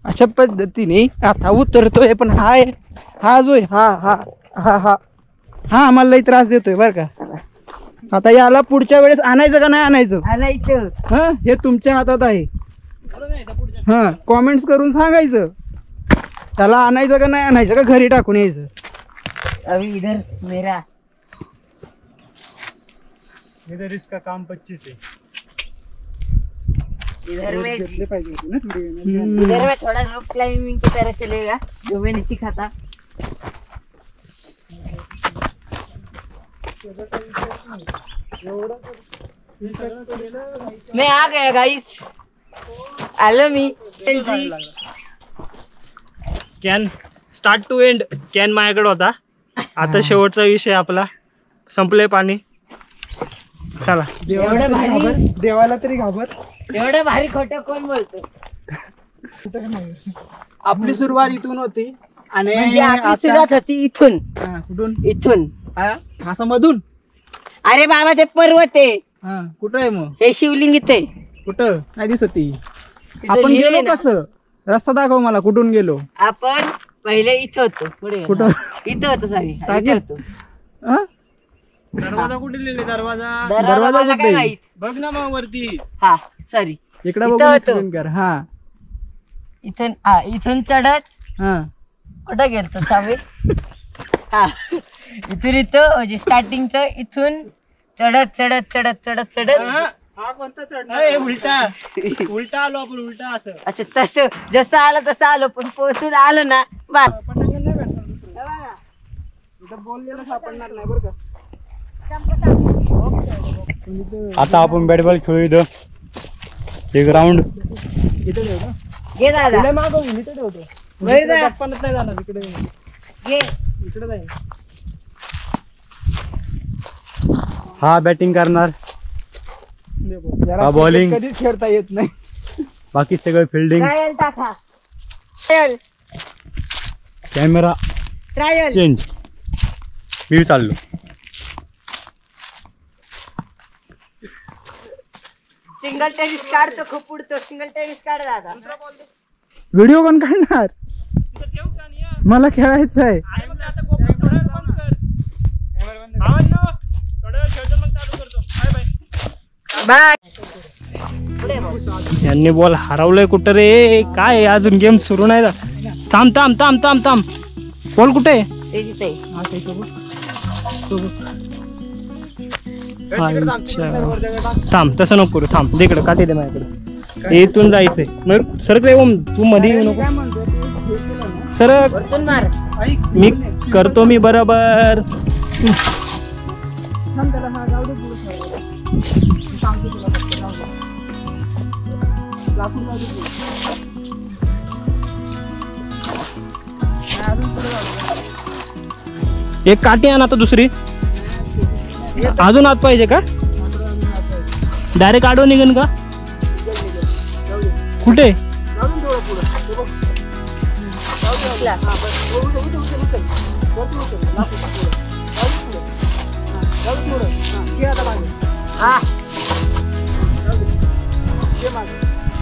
अशा पद्धतीने आता उतरतोय. पण हा जो आहे हा आम्हाला लई त्रास देतोय बर का. आता याला पुढच्या वेळेस आणायचं का नाही आणायचं हे तुमच्या हातात आहे. कॉमेंट्स करून सांगायचं त्याला आणायचं का नाही आणायचं का घरी टाकून यायचं. अभी इधर इसका काम 25 है. इधर में थोड़ा रोप क्लाइंबिंग की तरह चलेगा जो मैंने सीखा था. मैं आ गया गाइस. आलो मी. Can start to end can माझ्याकडे होता. आता शेवटचा विषय आपला संपले पाणी. चला देवाला तरी घाबर. एवढं भारी खोटं कोण बोलतो. आपली सुरुवात इथून होती आणि म्हणजे आपली सुरुवात होती इथून. कुठून इथून असं मधून. अरे बाबा ते पर्वत आहे. कुठं आहे मग हे शिवलिंग इथे. कुठं नाही दिसत ती. आपण गेलो कसं रस्ता दाखव मला कुठून गेलो. आपण पहिले इथं होतो. पुढे कुठं इथं होतो. सॉरी टाकेल. इथं होतो. दरवाजा कुठे लिहिले दरवाजा. दरवाजा मला काय माहित. बघ ना मग वरती. हा सॉरी इकडे इथं बघून होतो. explain कर. इथून इथून चढत कुठं गेलतो चावे. इथून इथं म्हणजे स्टार्टिंगचं इथून चढत चढत चढत चढत चढत. हा कोणता चढ उलटा उलटा आलो आपण उलटा असं. अच्छा तसं जसं आलं तसं आलो पण पोहोचून आलो ना बस. बोललेलं सापडणार नाही बरं का. आता आपण बॅट बॉल खेळू. इथं एक राऊंड घे दादा. मागव इथे ठेवतो. वर जा. गप्पानच नाही जाणार इकडे. घे. इकडे जाईल. हा बॅटिंग करणार. जरा bowling. कधीच खेळता येत नाही. बाकी सगळं फिल्डिंग. ट्रायल टाका. Trial camera trial. चेंज. मी चाललो. सिंगल टेनिस काढतो खूप उडतो. सिंगल टेनिस काढ दादा. व्हिडिओ कोण काढणार. मला खेळायचं आहे. बाय. यांनी बॉल हरवलंय कुठं रे. काय अजून गेम सुरू नाही झाला. थांब थांब थांब थांब थांब. बॉल कुठे. थांब तसं नको करू. थांब इकडे काठी दे माझ्याकडे. इथून जायचंय मग सरक ओम. तू मध्ये येऊ नको. सरक. मी करतो मी बरोबर. एक काठी आण आता दुसरी. अजून आत पाहिजे का. डायरेक्ट आडवं निघन का कुठे.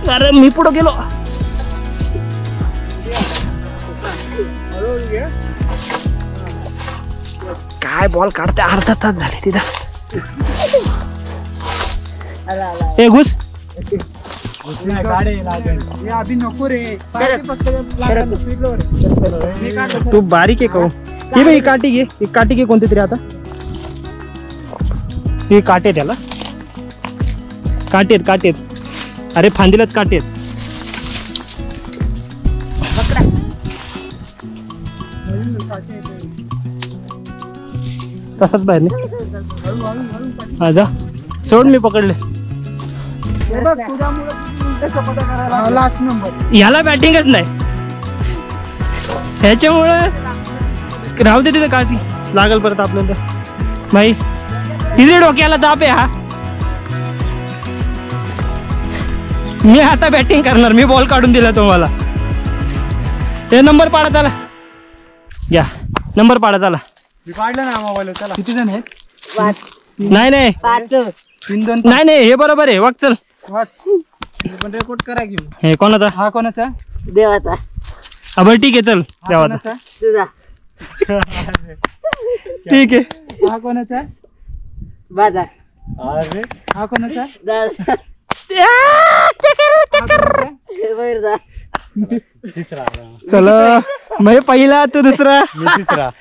अरे मी पुढे गेलो. काय बॉल काढते. अर्धा तास झाले तिथं. ए घुस. अभि नको रे. तू बारीक आहे का. हे बाई काठी घे. एक काठी घे कोणती तरी. आता ही काटे त्याला काटेत काटेत. अरे फांदीलाच काटेत. तसंच बाहेर नाही. जा सोड. मी पकडले. Last number. ह्याला बॅटिंगच नाही. ह्याच्यामुळे राहू दे तिथे. काठी लागल परत आपल्याला. माही तिथे डोक्याला दाब आहे. हा मी आता बॅटिंग करणार. मी बॉल काढून दिला तुम्हाला. हे नंबर पाडा त्याला. या नंबर पाडा त्याला. मी काढलं ना मोबाईल. चला किती जण आहेत. नाही नाही 3-2. नाही नाही हे बरोबर आहे. वाग चल. पण रेकॉर्ड करा घेऊ. हे कोणाचा. हा कोणाचा. देवाचा बरं ठीक आहे चल देवाचा. तुझा ठीक आहे. हा कोणाचा? माझा हा कोणाचा? चला म्हणजे पहिला तू दुसरा.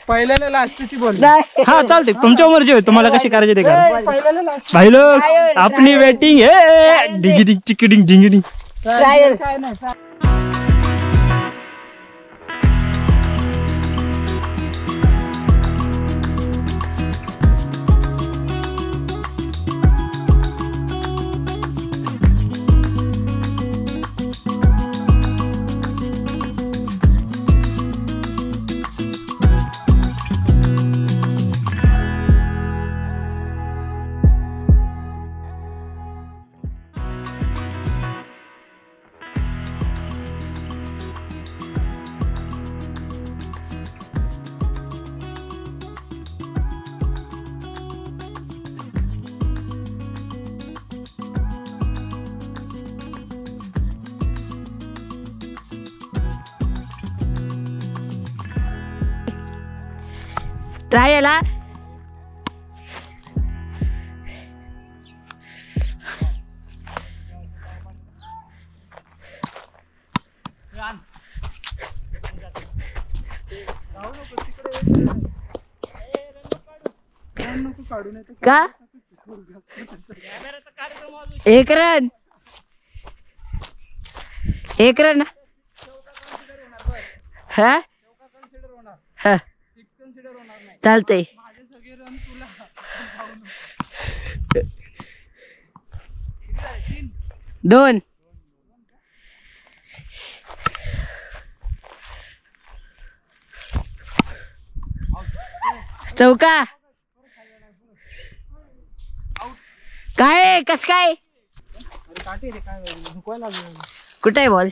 पहिल्याला लास्टची बोल. हा चालते तुमच्या मर्जी होय तुम्हाला कशी करायची ते करा. पहिल्याला लास्ट. भाई लोग अपनी वेटिंग है डिगिडिंग चिकिडिंग जिंगिडिंग. काय नाही. ट्रायला का एक रन हा हा चालतंय. दोन चौका काय कस काय कुठे आहे बॉल?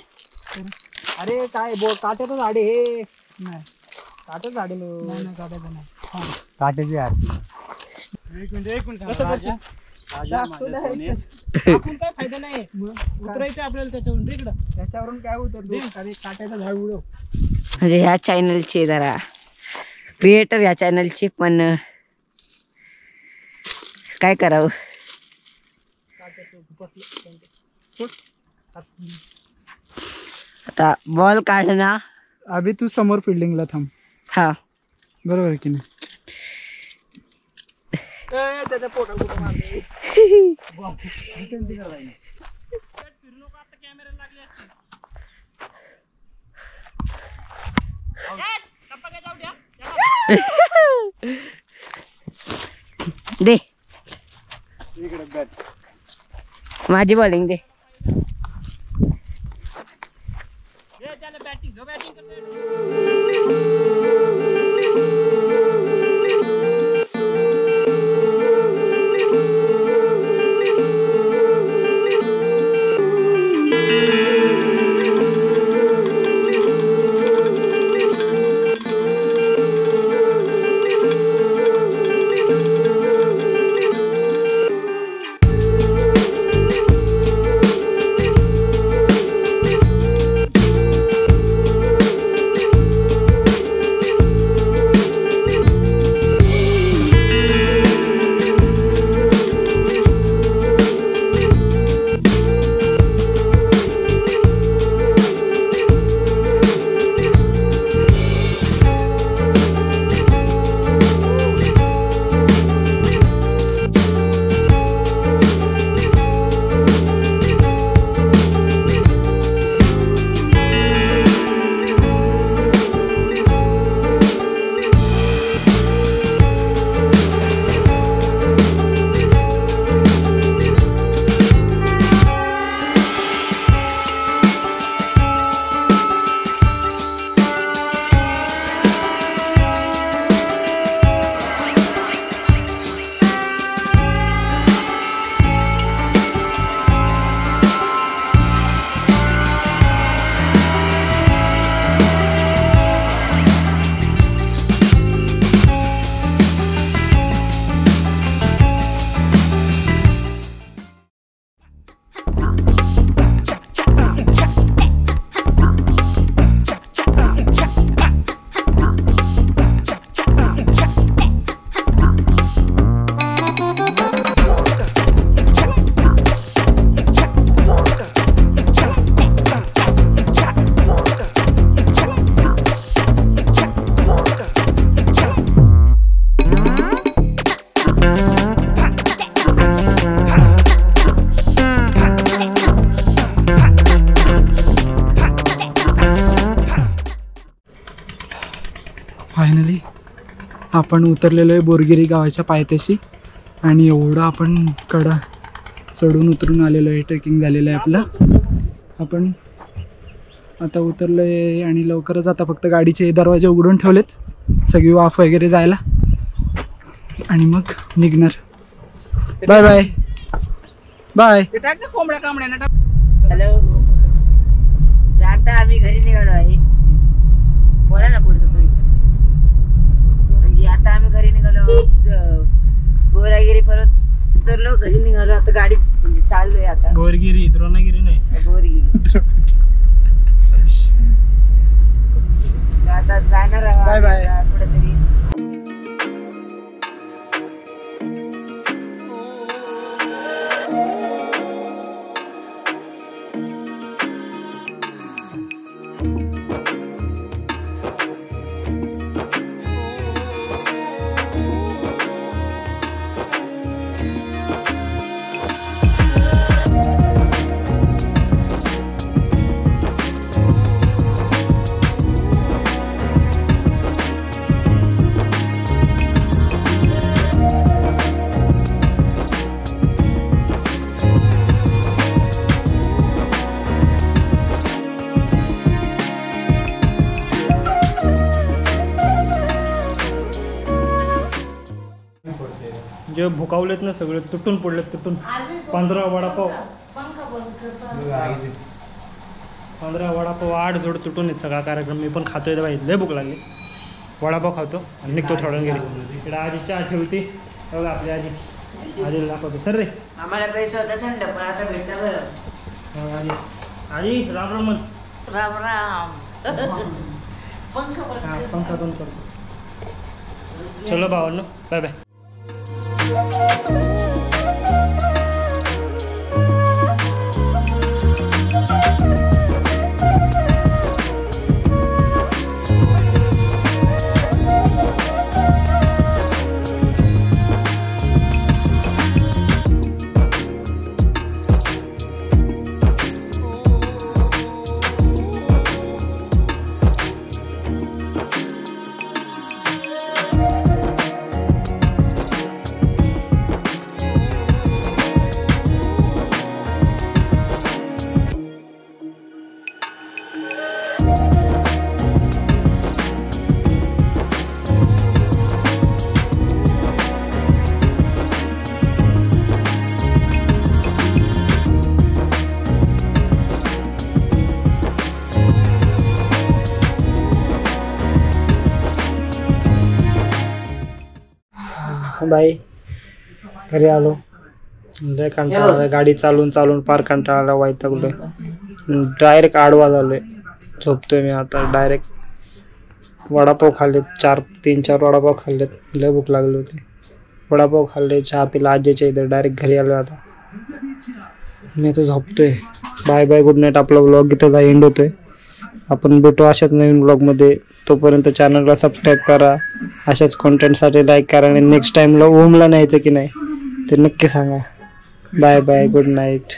अरे काय बोल काट्याचं झाडे हे नाही काट्याचं झाडे नाही काट्याचं नाही काट्याची आरती. काय फायदा नाही उतरायचं आपल्याला त्याच्यावरून तिकडं त्याच्यावरून काय उतरतो अरे काट्याचं झाड उडव. म्हणजे ह्या चॅनलचे जरा क्रिएटर ह्या चॅनलचे पण काय करावं. आता बॉल काढना. अभि तू समोर फिल्डिंगला थांब. हा बरोबर की नाही. त्याचा पोटा कुठं मारले. दे माझी बॉलिंग दे. आपण उतरलेलो आहे बोरगिरी गावाच्या पायथ्याशी आणि एवढं आपण कडा चढून उतरून आलेलो आहे. ट्रेकिंग झालेलं आहे आपलं. आपण आता उतरलो आहे आणि लवकरच आता फक्त गाडीचे दरवाजे उघडून ठेवलेत सगळी वाफ वगैरे जायला आणि मग निघणार. Bye bye bye. हॅलो, आता आम्ही घरी निघालो आहे. बोला ना पुढचं तुम्ही. म्हणजे आता आम्ही घरी निघालो, बोरागिरी परत उतरलो, घरी निघालो. आता गाडी म्हणजे चाललोय आता. बोरगिरी, द्रोणागिरी नाही, बोरगिरी. आता जाणार आहे. Bye bye. कुठेतरी जे भुकावलेत ना सगळे तुटून पडलेत. तुटून 15 वडापाव 8 जोड तुटून आहेत. सगळा कार्यक्रम मी पण खातोय. बाई लय भूक लागली. वडापाव खातो आणि निघतो थोड्या गेली. इकडे आजी चहा ठेवते बघा. आपली आजीला दाखवतो. सर रे, आम्हाला प्यायचं होतं थंड, पण आता भेटलं गरम. आजी आजी राम राम म्हण. राम राम. पंखा बंद करतो. चलो भावांनो, बाय बाय. बाई घरी आलो. लय कंटाळा, गाडी चालून पार कंटाळा वैतागलोय. डायरेक्ट आडवा झालोय. झोपतोय मी आता. डायरेक्ट वडापाव खाल्लेत 3-4 वडापाव खाल्लेत. लय भूक लागली होती. वडापाव खाल्ले, चहा पिला आजीच्या इथं. डायरेक्ट घरी आलो. आता मी तर झोपतोय. Bye bye, good night. आपला व्लॉग इथं एंड होतोय. आपण भेटू अशाच नवीन व्लॉगमध्ये. तोपर्यंत चॅनलला सबस्क्राईब करा. अशाच कॉन्टेंटसाठी लाईक करा. आणि नेक्स्ट टाईमला ओमला न्यायचं की नाही ते नक्की सांगा. Bye bye, good night.